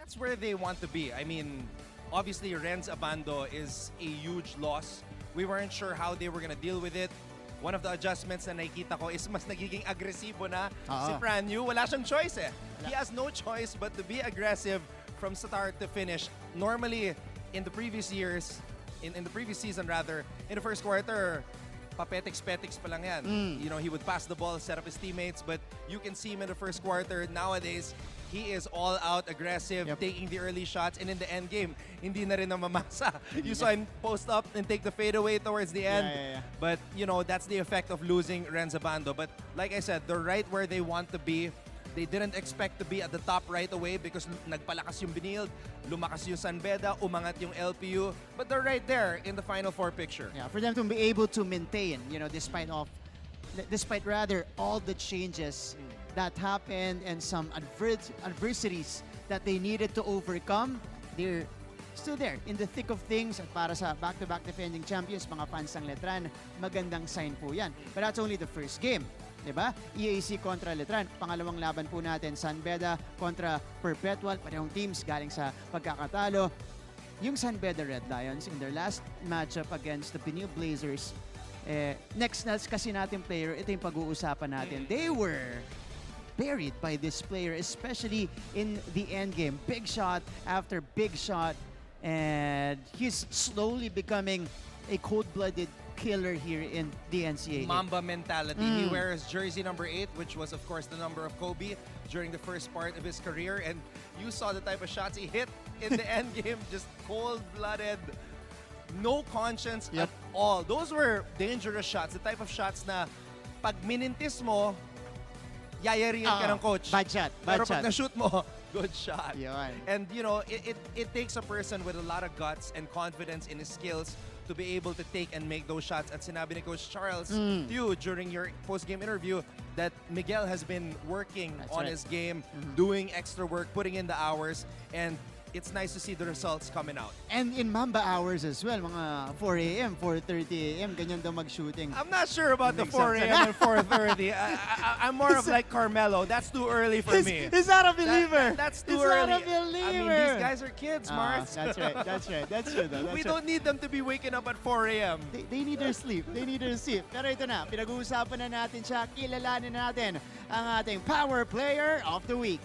That's where they want to be. I mean, obviously, Renz Abando is a huge loss. We weren't sure how they were gonna deal with it. One of the adjustments na nakikita ko is mas nagiging agresibo na si Franyu. Wala siyang choice eh. He has no choice but to be aggressive from start to finish. Normally, in the previous years, in the previous season rather, in the first quarter, papetiks-petiks pa lang yan. You know, he would pass the ball, set up his teammates, but you can see him in the first quarter. Nowadays, he is all out aggressive, taking the early shots, and in the end game, hindi na rin namamasa. You saw him post up and take the fadeaway towards the end. But, you know, that's the effect of losing Renz Abando. But like I said, they're right where they want to be. They didn't expect to be at the top right away because nagpalakas yung Benilde, lumakas yung San Beda, umangat yung LPU. But they're right there in the Final Four picture. Yeah, for them to be able to maintain, you know, despite rather all the changes that happened and some adversities that they needed to overcome, they're still there in the thick of things. At para sa back-to-back defending champions, mga fans ng Letran, magandang sign po yan. But that's only the first game. Diba? EAC kontra Letran. Pangalawang laban po natin, San Beda kontra Perpetual. Parehong teams galing sa pagkakatalo. Yung San Beda Red Lions in their last matchup against the Benilde Blazers, next na kasi natin player, ito yung pag-uusapan natin. They were buried by this player, especially in the end game. Big shot after big shot, and he's slowly becoming a cold-blooded killer here in the NCAA. Mamba mentality. He wears jersey number 8, which was, of course, the number of Kobe during the first part of his career. And you saw the type of shots he hit in the end game, just cold-blooded, no conscience at all. Those were dangerous shots, the type of shots na pag minintis mo, yayarihan ka ng coach. Bad shot. Pero pag na-shoot mo, good shot. Yun. And you know, it takes a person with a lot of guts and confidence in his skills to be able to take and make those shots. At sinabi ni Coach Charles to you during your post-game interview that Miguel has been working on his game, doing extra work, putting in the hours, and it's nice to see the results coming out. And in Mamba hours as well, mga 4 a.m., 4:30 a.m., ganyan daw mag-shooting. I'm not sure about the 4 a.m. and 4:30. I'm more of like Carmelo. That's too early for me. He's not a believer. That's too He's early. not a believer. I mean, these guys are kids, Mars. That's right. That's true though. We don't need them to be waking up at 4 a.m. They need their sleep. They need their sleep. Pero ito na, pinag-uusapan na natin siya. Kilalanin natin ang ating Power Player of the Week.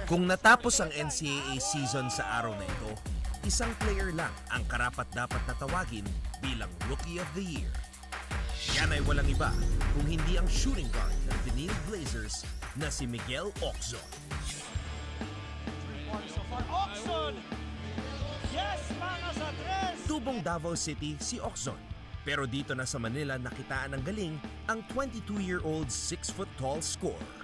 Kung natapos ang NCAA season sa araw na ito, isang player lang ang karapat-dapat na tawagin bilang Rookie of the Year. Yan ay walang iba kung hindi ang shooting guard ng Benilde Blazers na si Miguel Oczon. Oczon! Yes, mga sa tres! Tubong Davao City si Oczon, pero dito na sa Manila nakitaan ng galing ang 22-year-old 6-foot-tall scorer.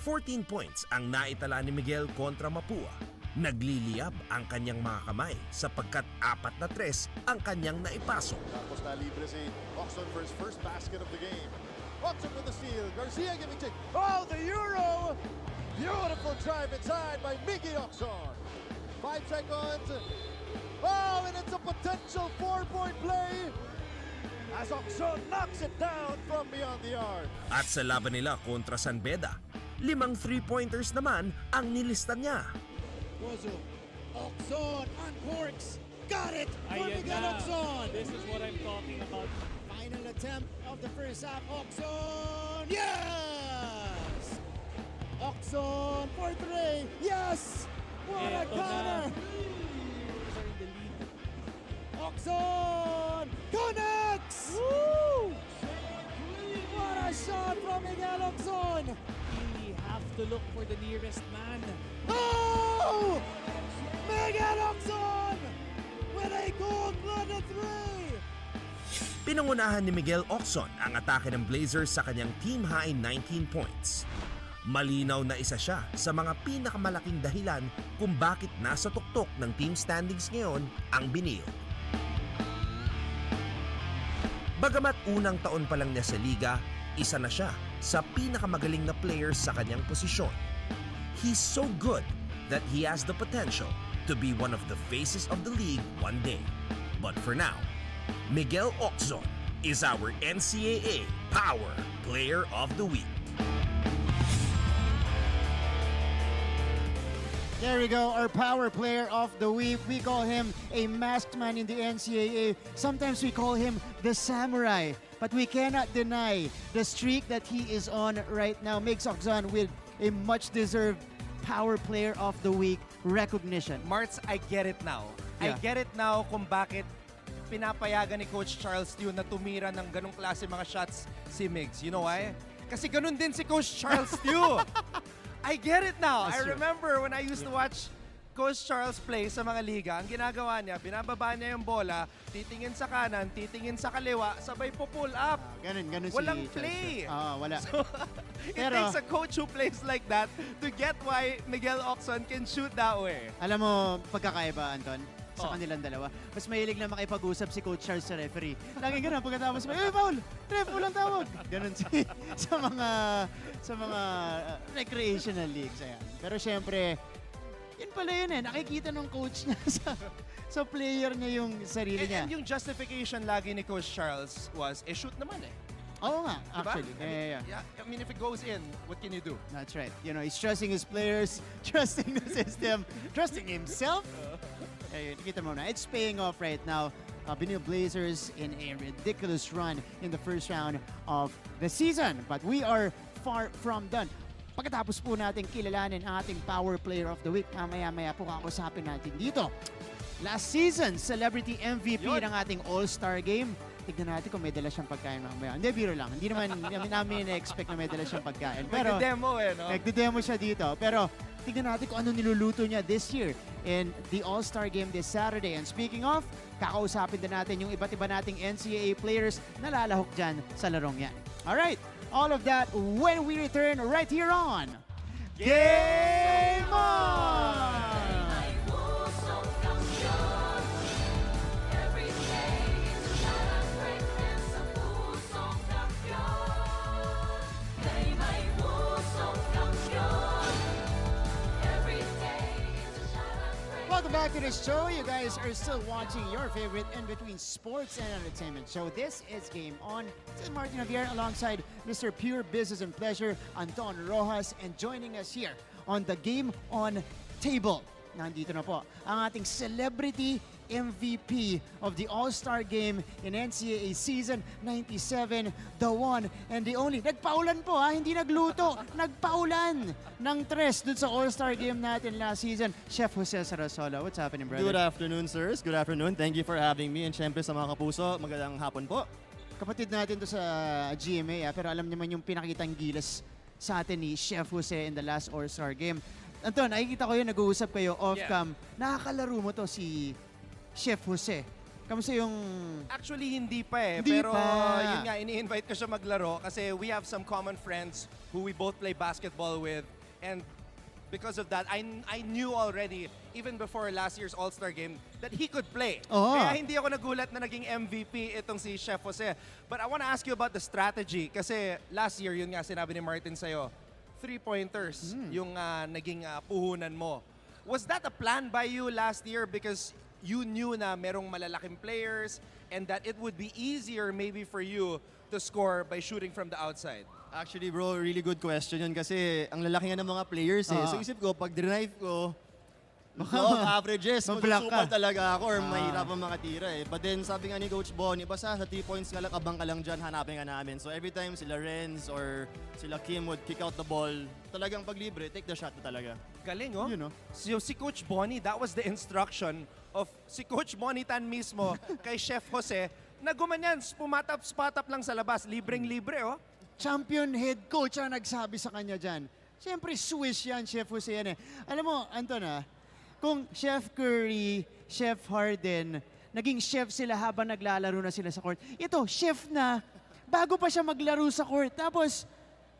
14 points ang naitala ni Miguel kontra Mapua. Nagliliyab ang kanyang mga kamay sapagkat 4 na 3 ang kanyang naipasok. Tapos na libre si Oczon for his first basket of the game. Oczon with the steal. Garcia giving check. Oh, the Euro! Beautiful drive inside by Miguel Oczon. 5 seconds. Oh, and it's a potential 4-point play as Oczon knocks it down from beyond the arc. At sa laban nila kontra San Beda, 5 3-pointers naman ang nilista niya. Oczon uncorks. Got it for Miguel Oczon. This is what I'm talking about. Final attempt of the first half. Oczon. Yes! Oczon for 3. Yes! What a counter! Oczon connects! Woo! What a shot from Miguel Oczon! We have to look for the nearest man. Oh! Miguel Oczon with a gold-blooded 3! Pinangunahan ni Miguel Oczon ang atake ng Blazers sa kanyang team-high 19 points. Malinaw na isa siya sa mga pinakamalaking dahilan kung bakit nasa tuktok ng team standings ngayon ang Benilde. Bagamat unang taon pa lang niya sa liga, isa na siya sa pinakamagaling na players sa kanyang posisyon. He's so good that he has the potential to be one of the faces of the league one day. But for now, Miguel Oczon is our NCAA Power Player of the Week. There we go, our power player of the week. We call him a masked man in the NCAA. Sometimes we call him the samurai. But we cannot deny the streak that he is on right now. Migs Oczon with a much-deserved power player of the week recognition. Marts, I get it now. Yeah. I get it now kung bakit pinapayagan ni Coach Charles Stew na tumira ng ganong klase mga shots si Migs. You know why? Kasi ganun din si Coach Charles Stew. I get it now. That's I true. remember when I used to watch Coach Charles play sa mga liga, ang ginagawa niya, binababa niya yung bola, titingin sa kanan, titingin sa kaliwa, sabay po pull up. Ganun Walang si play. Wala. So, it Pero- takes a coach who plays like that to get why Miguel Oczon can shoot that way. Alam mo, pagkakaiba, Anton, sa Oh. kanilang dalawa, mas mahilig na makipag-usap si Coach Charles sa referee. Lagi ganun, pagkatapos, foul! Ref, walang tawag! Ganun sa mga recreational leagues. Ayan. Pero syempre, yun pala yun nakikita ng coach niya sa player niya yung sarili niya. And yung justification lagi ni Coach Charles was, shoot naman Oo nga, Diba? actually. I Yeah. mean, if it goes in, what can you do? That's right. You know, he's trusting his players, trusting the system, trusting himself. Ayun, kita mo na. It's paying off right now. Benilde Blazers in a ridiculous run in the first round of the season. But we are far from done. Pagkatapos po natin kilalanin ang ating Power Player of the Week, mamaya-maya po kakusapin natin dito. Last season, Celebrity MVP Yun. ng ating All-Star Game. Tignan natin kung may dala siyang pagkain mamaya. Hindi, biro lang. Hindi namin na-expect na may dala siyang pagkain. Pero, Nagde-demo no? nagde-demo siya dito. Pero tignan natin kung ano niluluto niya this year in the All-Star Game this Saturday. And speaking of, kakausapin din natin yung iba't iba nating NCAA players na lalahok dyan sa larong yan. Alright, all of that when we return right here on Game On! Welcome back to the show. You guys are still watching your favorite in-between sports and entertainment show. This is Game On. This is Martin Javier alongside Mr. Pure Business and Pleasure, Anton Rojas, and joining us here on the Game On table. Nandito na po ang ating celebrity MVP of the All-Star Game in NCAA Season 97, the one and the only. Nagpaulan po hindi nagluto. Nagpaulan ng tres dun sa All-Star Game natin last season. Chef Jose Sarasola, what's happening, brother? Good afternoon, sirs. Good afternoon. Thank you for having me. And syempre sa mga kapuso, magandang hapon po. Kapatid natin to sa GMA, pero alam naman yung pinakitang gilas sa atin ni Chef Jose in the last All-Star Game. Anton, nakikita ko yun, nag-uusap kayo off-cam. Nakakalaro mo to si Chef Jose. Kamusta yung... Actually, hindi pa Hindi Pero pa. yun nga, ini-invite ko siya maglaro kasi we have some common friends who we both play basketball with. And because of that, I knew already, even before last year's All-Star Game, that he could play. Oo. Kaya hindi ako nagulat na naging MVP itong si Chef Jose. But I want to ask you about the strategy. Kasi last year, yun nga sinabi ni Martin sa'yo, 3-pointers yung naging puhunan mo. Was that a plan by you last year because you knew na merong malalaking players and that it would be easier maybe for you to score by shooting from the outside? Actually, bro, really good question yun kasi ang lalaki nga ng mga players So isip ko, pag drive ko, law of averages, Mablock magsusupal ka. talaga ako or mahirap ang mga tira But then sabi nga ni Coach Bonnie, basta sa 3 points ka lang, abang ka lang dyan, hanapin ka namin. So every time sila Renz or sila Kim would kick out the ball, talagang pag libre, take the shot na talaga. Galing, You know. So si Coach Bonnie, that was the instruction of si Coach Bonnie Tan mismo kay Chef Jose na gumanyan, spot up lang sa labas, libreng-libre, Champion head coach ang nagsabi sa kanya dyan. Siyempre, Swiss yan, Chef Jose yan Alam mo, Anton kung Chef Curry, Chef Harden, naging chef sila habang naglalaro na sila sa court. Ito, chef na, bago pa siya maglaro sa court. Tapos,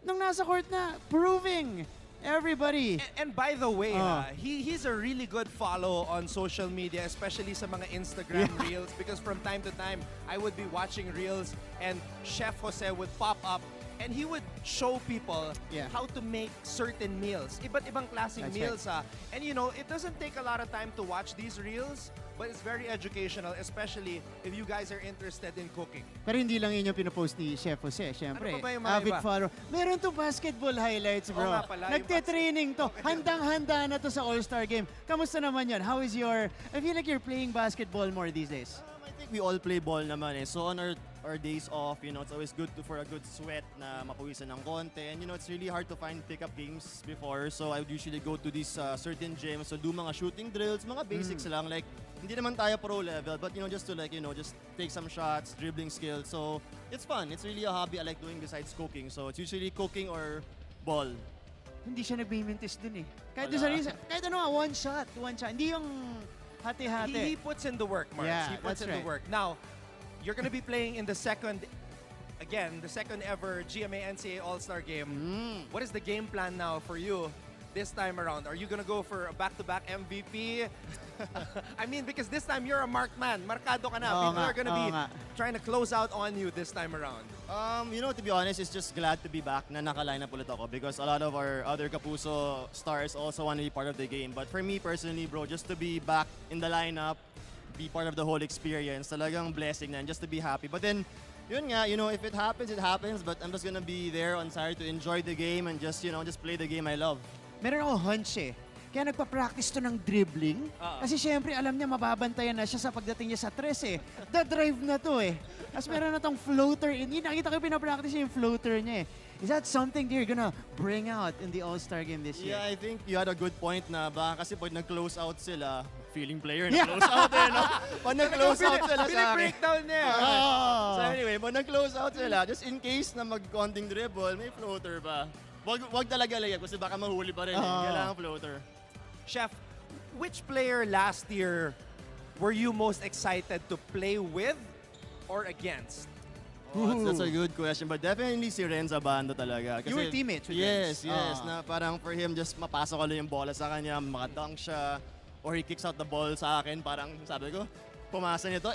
nung nasa court na, proving everybody. And by the way, he's a really good follow on social media, especially sa mga Instagram reels, because from time to time, I would be watching reels and Chef Jose would pop up and he would show people how to make certain meals. Iba't ibang klaseng That's meals. And you know, it doesn't take a lot of time to watch these reels, but it's very educational, especially if you guys are interested in cooking. Pero hindi lang yun yung pinopost ni Chef Jose. Siyempre, Ano pa ba yung mga avid iba? follower. Meron to basketball highlights, bro. Oo nga pala, yung Nagte-training to. Handang-handa na to sa All-Star game. Kamusta naman yun? How is your... I feel like you're playing basketball more these days. I think we all play ball naman eh. So on our days off, it's always good for a good sweat na mapawisan ng konti. And it's really hard to find pickup games before. So I would usually go to these certain gyms. So do mga shooting drills, mga basics lang. Like, hindi naman tayo pro level, but just to just take some shots, dribbling skills. So it's fun. It's really a hobby I like doing besides cooking. So it's usually cooking or ball. Hindi siya nagbimintis dun eh. Kahit Wala. sa sarili, kahit ano nga, one shot. Hindi yung hati-hati. He puts in the work, Mars. Yeah, He puts that's in the right. work. Now, you're gonna be playing in the second ever GMA NCAA All-Star game. What is the game plan now for you this time around? Are you gonna go for a back-to-back MVP? I mean, because this time you're a marked man. Markado ka na. Oo People nga, are gonna oo be nga. trying to close out on you this time around. To be honest, it's just glad to be back na naka-line up ulit ako because a lot of our other Kapuso stars also want to be part of the game. But for me personally, bro, just to be back in the lineup, be part of the whole experience, talagang blessing na, and just to be happy. But then, yun nga, if it happens, it happens. But I'm just gonna be there on Saturday to enjoy the game and just play the game I love. Meron ako hunch eh. Kaya nagpa-practice to ng dribbling. Kasi syempre alam niya mababantayan na siya sa pagdating niya sa tres eh. The-drive na to eh. Tapos meron na tong floater. Nakita ko yung pinapractice yung floater niya eh. Is that something you're gonna bring out in the All-Star game this year? Yeah, I think you had a good point na baka kasi pag nag-close out sila, feeling player Yeah. na close out eh, no? Pag nag-close out sila sa akin. Breakdown niya. So anyway, pag nag-close out sila, just in case na mag-konting dribble, may floater pa. Wag talaga lagyan kasi baka mahuli pa rin. Kailangan floater. Chef, which player last year were you most excited to play with or against? That's a good question, but definitely si Renza Bando talaga. Kasi, You were teammates with Yes, Renz. yes. Na parang for him, just mapasok ko lang yung bola sa kanya, makadunk siya, or he kicks out the ball sa akin, parang sabi ko, pumasa nito,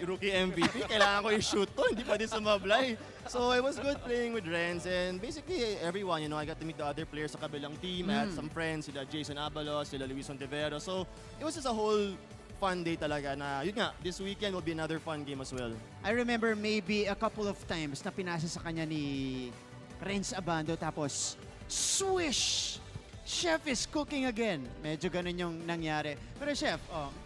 rookie MVP, kailangan ko i-shoot to, hindi pa din sumablay. So it was good playing with Renz, and basically everyone, I got to meet the other players sa kabilang team, I had some friends, sila Jason Abalos, sila Luis Ontivero, so it was just a whole fun day talaga na, yun nga, this weekend will be another fun game as well. I remember maybe a couple of times na pinasa sa kanya ni Renz Abando tapos swish! Chef is cooking again. Medyo ganun yung nangyari. Pero Chef,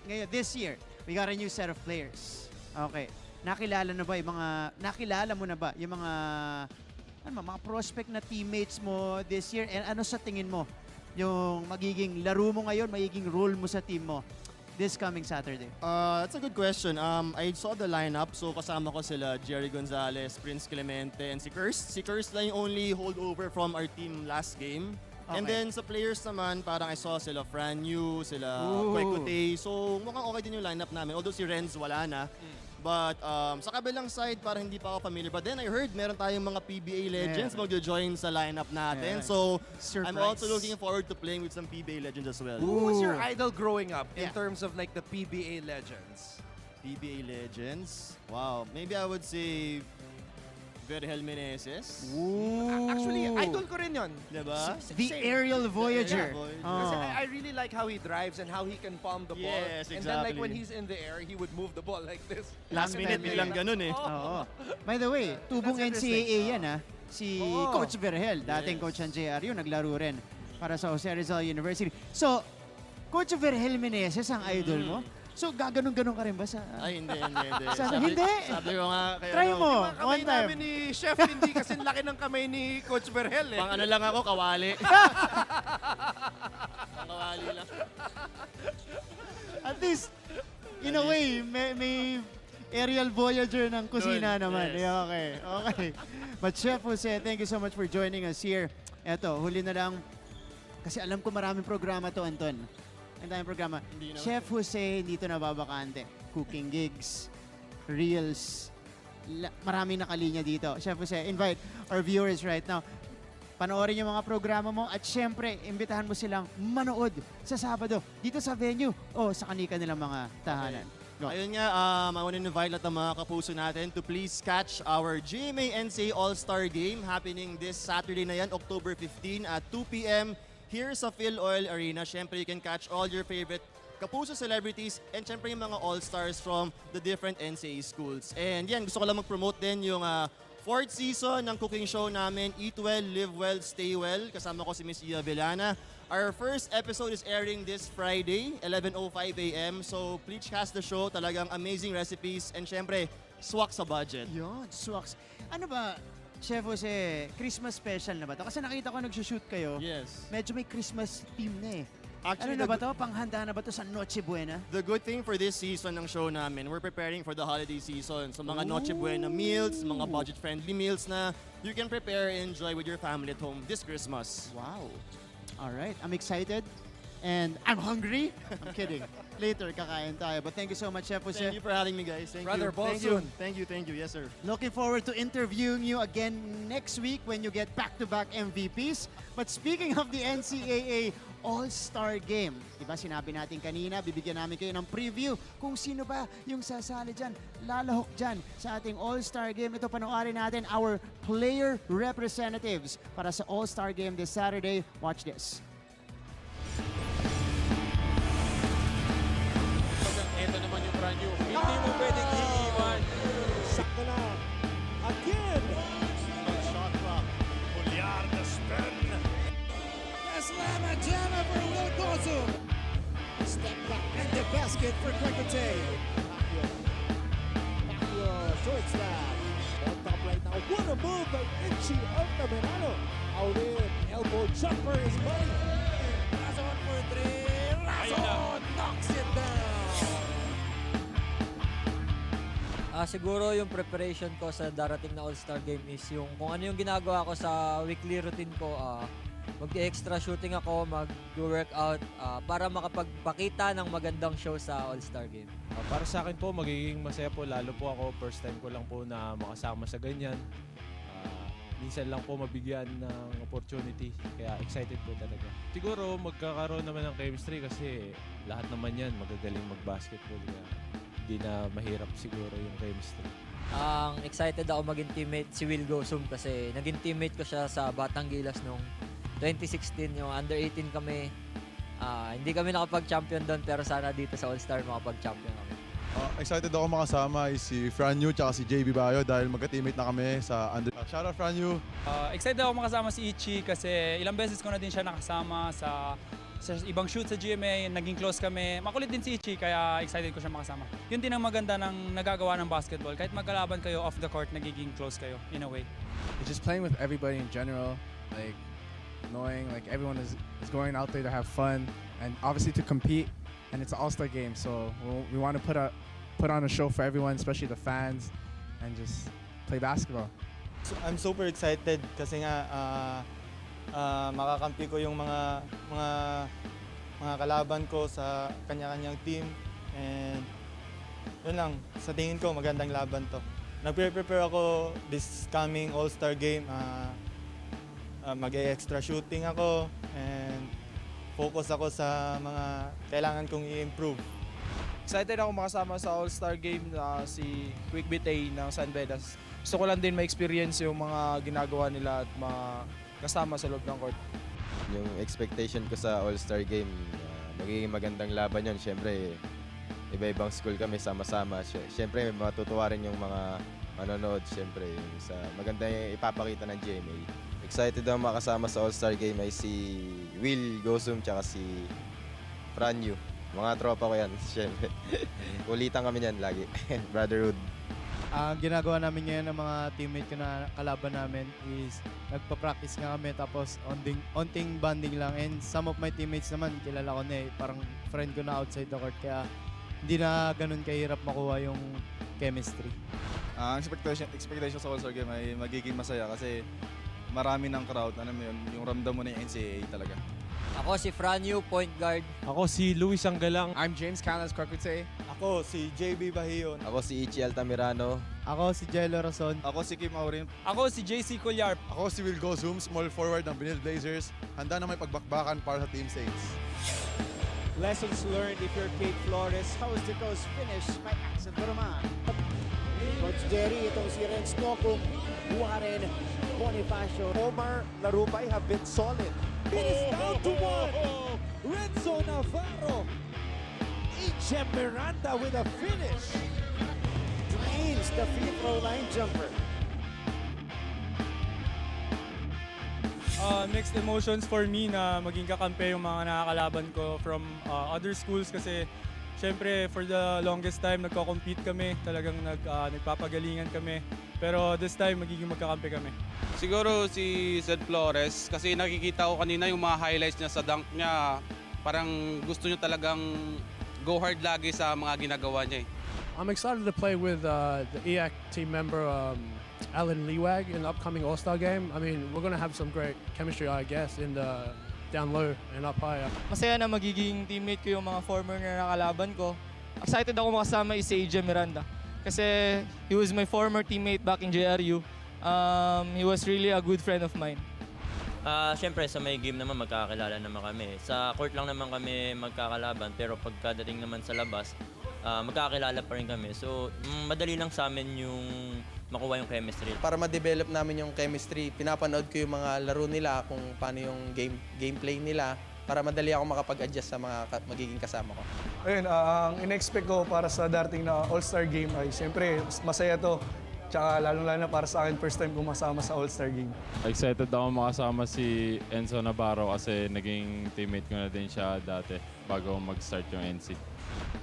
ngayon, this year, we got a new set of players. Okay. Nakilala mo na ba yung mga prospect na teammates mo this year? And ano sa tingin mo yung magiging laro mo ngayon, magiging role mo sa team mo this coming Saturday? That's a good question. I saw the lineup, so kasama ko sila Jerry Gonzalez, Prince Clemente, and si Curse. Si Curse lang yung only holdover from our team last game. And Okay. then sa players naman, parang I saw sila Fran Yu, sila Ooh. Kwekuteye. So mukhang okay din yung lineup namin. Although si Renz wala na. But sa kabilang side, parang hindi pa ako familiar. But then I heard meron tayong mga PBA legends magjo-join sa lineup natin. Yeah. So Surprise. I'm also looking forward to playing with some PBA legends as well. Who was your Ooh. idol growing up in Yeah. terms of like the PBA legends? PBA legends? Wow. Maybe I would say Vergel Meneses. Actually, idol ko rin yun. Diba? The aerial voyager. Voyager. Kasi Oh. I really like how he drives and how he can palm the ball. Yes, And then like exactly. when he's in the air, he would move the ball like this. Last minute, biglang ganun eh. Oo. By the way, tubong That's NCAA interesting. yan Si Oo. Coach Vergel, dating Yes. coach ng JRU, naglaro rin para sa Jose Rizal University. So, Coach Vergel Meneses ang idol mo? So, gaganon-ganon ka rin ba sa... Ay, hindi. Hindi. Sabi ko nga, kaya Try mo, Kamay one time. namin ni Chef, hindi kasi laki ng kamay ni Coach Vergel eh. Pang ano lang ako, kawali. Pang kawali lang. At least, in a way, may aerial voyager ng kusina Good, naman. yes. Yeah, okay. But Chef Jose, thank you so much for joining us here. Eto, huli na lang. Kasi alam ko maraming programa to, Anton. Ang daming programa. Hindi naman. Chef Jose, dito na babakante. Cooking gigs, reels, maraming nakalinya dito. Chef Jose, invite our viewers right now. Panoorin yung mga programa mo at syempre, imbitahan mo silang manood sa Sabado dito sa venue o sa kanika nilang mga tahanan. Go. Ayun nga, I want to invite lahat ng mga kapuso natin to please catch our GMA NCAA All-Star game happening this Saturday na yan, October 15 at 2 p.m. here sa Phil Oil Arena. Syempre, you can catch all your favorite kapuso celebrities, and syempre yung mga all-stars from the different NCAA schools. And yan, gusto ko lang mag-promote din yung 4th season ng cooking show namin, Eat Well, Live Well, Stay Well. Kasama ko si Miss Ia Villana. Our first episode is airing this Friday, 11:05 a.m. So please catch the show. Talagang amazing recipes and syempre, swak sa budget. Yun, swags. Ano ba, Chef Jose, Christmas special na ba to? Kasi nakita ko nag-shoot kayo. Yes. Medyo may Christmas theme na eh. Actually, Ano na ba to? Panghanda na ba to sa Noche Buena? The good thing for this season ng show namin, we're preparing for the holiday season. So mga Noche Buena meals, mga budget-friendly meals na you can prepare and enjoy with your family at home this Christmas. Wow. All right, I'm excited. And I'm hungry. I'm kidding. Later, kakain tayo. But thank you so much, Chef Jose. Thank you for having me, guys. Thank Brother, you. ball Thank you. soon. Thank you. Yes, sir. Looking forward to interviewing you again next week when you get back-to-back MVPs. But speaking of the NCAA All-Star Game, diba sinabi natin kanina, bibigyan namin kayo ng preview kung sino ba yung sasali dyan, lalahok dyan sa ating All-Star Game. Ito, panoorin natin our player representatives para sa All-Star Game this Saturday. Watch this. Ito naman yung brand new. Hindi mo pwedeng iiwan. Sakto lang. Again. Shot clock. Pulyar na spin. Slamma jamma for Will Oczon. Step back and the basket for Kwekuteye. Pacquiao, short slap. On top right now. What a move by Ichi Altamirano. Out in. Elbow jumper is money. Razon for three. Razon knocks it down. Siguro yung preparation ko sa darating na All-Star Game is yung kung ano yung ginagawa ko sa weekly routine ko. Mag-extra shooting ako, mag-workout para makapagpakita ng magandang show sa All-Star Game. Para sa akin po, magiging masaya po. Lalo po ako, first time ko lang po na makasama sa ganyan. Minsan lang po mabigyan ng opportunity. Kaya excited po talaga. Siguro magkakaroon naman ng chemistry kasi lahat naman yan magagaling mag-basketball. Kaya hindi na mahirap siguro yung chemistry. Excited ako maging teammate si Will Oczon kasi naging teammate ko siya sa Batang Gilas noong 2016. Yung under 18 kami. Hindi kami nakapag-champion doon pero sana dito sa All-Star makapag-champion kami. Excited ako makasama is si Franyu at si JB Bayo dahil magka-teammate na kami sa under. Shoutout Franyu. Excited ako makasama si Ichi kasi ilang beses ko na din siya nakasama sa ibang shoot sa GMA, naging close kami. Makulit din si Ichi kaya excited ko siya makasama. Yun din ang maganda ng nagagawa ng basketball. Kahit magkalaban kayo off the court, nagiging close kayo in a way. It's just playing with everybody in general, like knowing like everyone is going out there to have fun and obviously to compete. And it's an all-star game, so we want to put on a show for everyone, especially the fans, and just play basketball. So, I'm super excited kasi nga makakampi ko yung mga kalaban ko sa kanya-kanyang team, and yun lang, sa tingin ko magandang laban to. Nagpe-prepare ako this coming All-Star game, mag-extra shooting ako and focus ako sa mga kailangan kong i-improve. Excited ako makasama sa All-Star Game si Kwekuteye ng San Vedas. Gusto ko lang din ma-experience yung mga ginagawa nila at kasama sa loob ng court. Yung expectation ko sa All-Star Game, magiging magandang laban yun. Siyempre, iba-ibang school kami sama-sama. Siyempre, matutuwa rin yung mga manonood. Siyempre, sa maganda yung ipapakita ng GMA. Excited ako makasama sa All-Star Game ay si Will Oczon tsaka si Franyu. Mga tropa ko yan, siyempre. Ulitan kami yan lagi. Brotherhood. Ang ginagawa namin ngayon ng mga teammate ko na kalaban namin is nagpa-practice nga kami tapos onting bonding lang. And some of my teammates naman, kilala ko na eh. Parang friend ko na outside the court kaya hindi na ganun kahirap makuha yung chemistry. Ang expectation sa All-Star Game ay magiging masaya kasi marami ng crowd, yung ramdam mo na yung NCAA talaga. Ako si Franyu, point guard. Ako si Luis Anggalang. I'm James Canas Kwekuteye. Ako si JB Bahion. Ako si Ichi Altamirano. Ako si Jello Rason. Ako si Kim Aurin. Ako si JC Colyar. Ako si Will Oczon, small forward ng Benilde Blazers. Handa na may pagbakbakan para sa Team Saints. Lessons learned if you're Kate Flores. Coast to coast finish by Axel Burman. Coach Jerry, itong si Renz Nocum, Juaren, Bonifacio. Omar Larubay have been solid. It is down to one. Renzo Navarro. H.M. Miranda with a finish. Drains the free throw line jumper. Mixed emotions for me na maging kakampi yung mga nakakalaban ko from other schools kasi syempre for the longest time nagko-compete kami, talagang nagpapagalingan kami. Pero this time magiging magkakampi kami. Siguro si Zed Flores kasi nakikita ko kanina yung mga highlights niya sa dunk niya. Parang gusto niya talagang go hard lagi sa mga ginagawa niya. I'm excited to play with the EAC team member Alan Liwag in the upcoming All-Star game. I mean, we're going to have some great chemistry, I guess, in the down low and up high. Masaya na magiging teammate ko yung mga former na nakalaban ko. Excited ako makasama si AJ Miranda. Kasi he was my former teammate back in JRU. He was really a good friend of mine. Siyempre sa may game naman magkakilala naman kami. Sa court lang naman kami magkakalaban pero pagkadating naman sa labas, magkakilala pa rin kami. So madali lang sa amin yung makuha yung chemistry. Para ma-develop namin yung chemistry, pinapanood ko yung mga laro nila, kung paano yung gameplay nila, para madali ako makapag-adjust sa mga magiging kasama ko. Ayun, ang in-expect ko para sa darating na All-Star game ay siyempre masaya to. Tsaka lalong-lalo na para sa akin, first time ko masama sa All-Star game. Excited ako makasama si Enzo Navarro kasi naging teammate ko na din siya dati bago mag-start yung NC.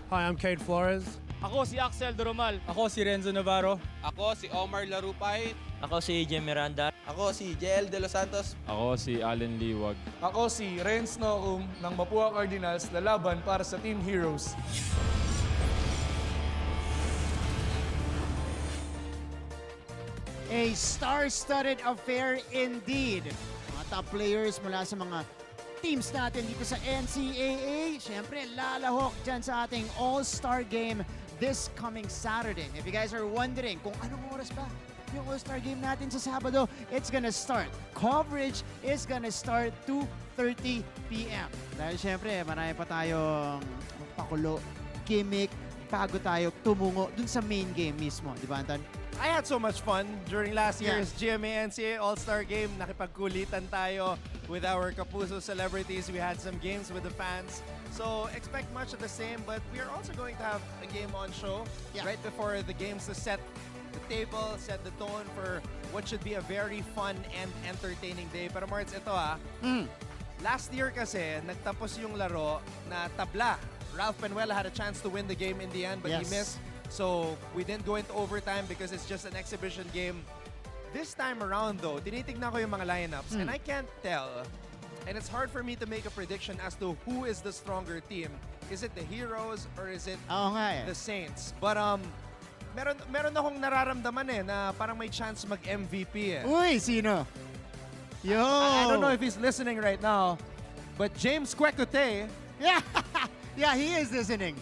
Hi, I'm Cade Flores. Ako si Axel Doromal. Ako si Renzo Navarro. Ako si Omar Larupay. Ako si AJ Miranda. Ako si JL De Los Santos. Ako si Allen Liwag. Ako si Renz Noum ng Mapua Cardinals, lalaban para sa Team Heroes. A star-studded affair indeed. Mga top players mula sa mga teams natin dito sa NCAA. Siyempre, lalahok dyan sa ating All-Star game this coming Saturday. If you guys are wondering kung anong oras ba yung All-Star game natin sa Sabado, it's gonna start. Coverage is gonna start 2:30 p.m. Dahil siyempre, marami pa tayong pakulo, gimmick, bago tayo tumungo dun sa main game mismo. Di ba, Anton? I had so much fun during last year's GMA NCAA All-Star game. Nakipagkulitan tayo with our Kapuso celebrities. We had some games with the fans. So expect much of the same, but we are also going to have a game on show right before the games to set the table, set the tone for what should be a very fun and entertaining day. Pero Marts, ito last year kasi, nagtapos yung laro na tabla. Ralph Penuela had a chance to win the game in the end, but he missed. So we didn't go into overtime because it's just an exhibition game. This time around though, tinitignan ko yung mga lineups and I can't tell. And it's hard for me to make a prediction as to who is the stronger team. Is it the Heroes or is it the Saints? But meron akong nararamdaman na parang may chance mag-MVP Uy, sino? Yo! I don't know if he's listening right now, but James Kwekuteye. Yeah, he is listening.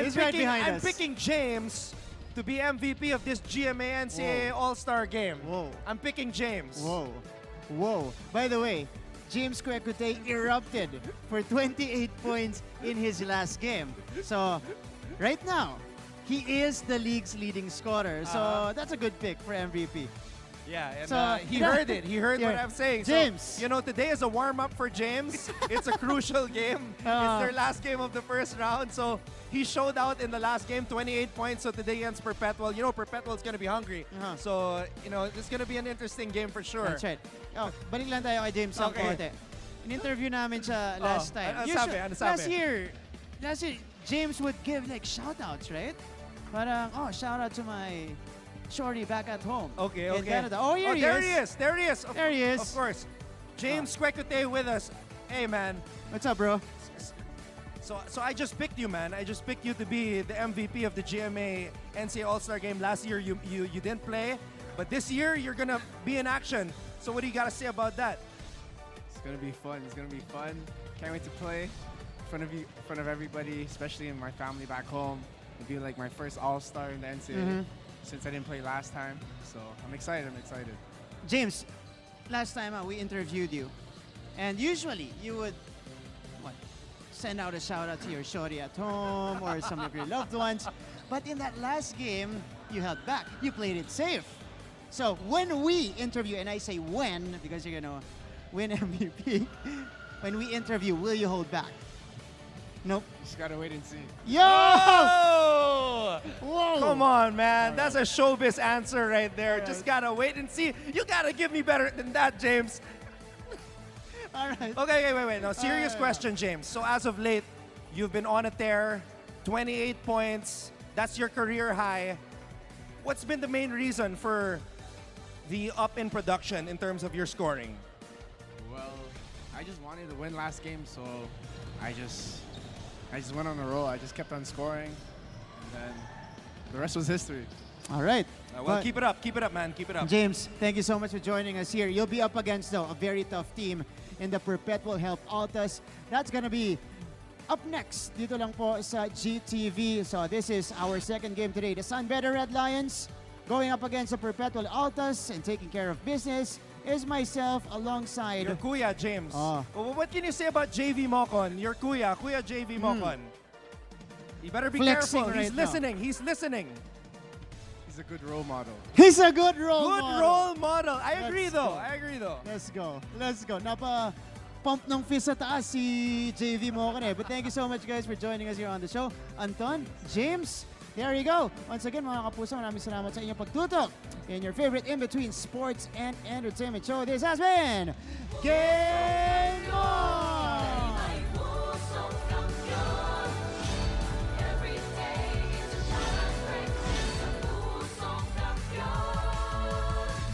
He's right behind us. I'm picking James to be MVP of this GMA NCAA All-Star game. Whoa. I'm picking James. Whoa. By the way, James Kwekuteye erupted for 28 points in his last game. So, right now, he is the league's leading scorer. So, that's a good pick for MVP. Yeah, and So, he heard it. He heard what I'm saying. James. So, today is a warm-up for James. It's a crucial game. It's their last game of the first round. So, he showed out in the last game, 28 points. So, today against Perpetual. Perpetual's going to be hungry. So, it's going to be an interesting game for sure. That's right. Balik lang tayo kay James ng konti. In-interview namin siya last time. Ano sabi? Last year, James would give shout-outs, right? Parang, shout-out to my shorty back at home. Okay. In Canada. Oh, here he is. There he is. There he is. Of course. James Kwekuteye with us. Hey, man. What's up, bro? So I just picked you, man. I just picked you to be the MVP of the GMA NCAA All-Star game. Last year, you didn't play. But this year, you're going to be in action. So what do you got to say about that? It's going to be fun. Can't wait to play in front of everybody, especially in my family back home. It'll be like my first All-Star in the NCAA. Since I didn't play last time. So I'm excited. James, last time we interviewed you. And usually you would send out a shout out to your shorty at home or some of your loved ones. But in that last game, you held back. You played it safe. So when we interview, and I say when because you're going to win MVP, when we interview, will you hold back? Nope. Just gotta wait and see. Yo! Whoa! Come on, man. That's a showbiz answer right there. Just gotta wait and see. You gotta give me better than that, James. All right. Okay, wait. Now, serious question, James. So as of late, you've been on a tear, 28 points. That's your career high. What's been the main reason for the up in production in terms of your scoring? Well, I just wanted to win last game, so I just went on a roll. I just kept on scoring, and then the rest was history. All right. Well, keep it up, man. Keep it up. James, thank you so much for joining us here. You'll be up against, though, a very tough team in the Perpetual Health Altas. That's gonna be up next dito lang po sa GTV. So this is our second game today. The Sunbetter Red Lions going up against the Perpetual Altas, and taking care of business is myself alongside Your kuya, James. What can you say about JV Mocon? Your kuya JV Mocon. You better be Flexing careful. right now. He's listening. He's a good role model. He's a good role model. Good role model. I agree Let's though. go. Let's go. Napa-pump ng fist sa taas si JV Mocon eh. But thank you so much, guys, for joining us here on the show. Anton, James, there you go. Once again, mga kapuso, maraming salamat sa inyong pagtutok in your favorite in-between sports and entertainment show. This has been Game On!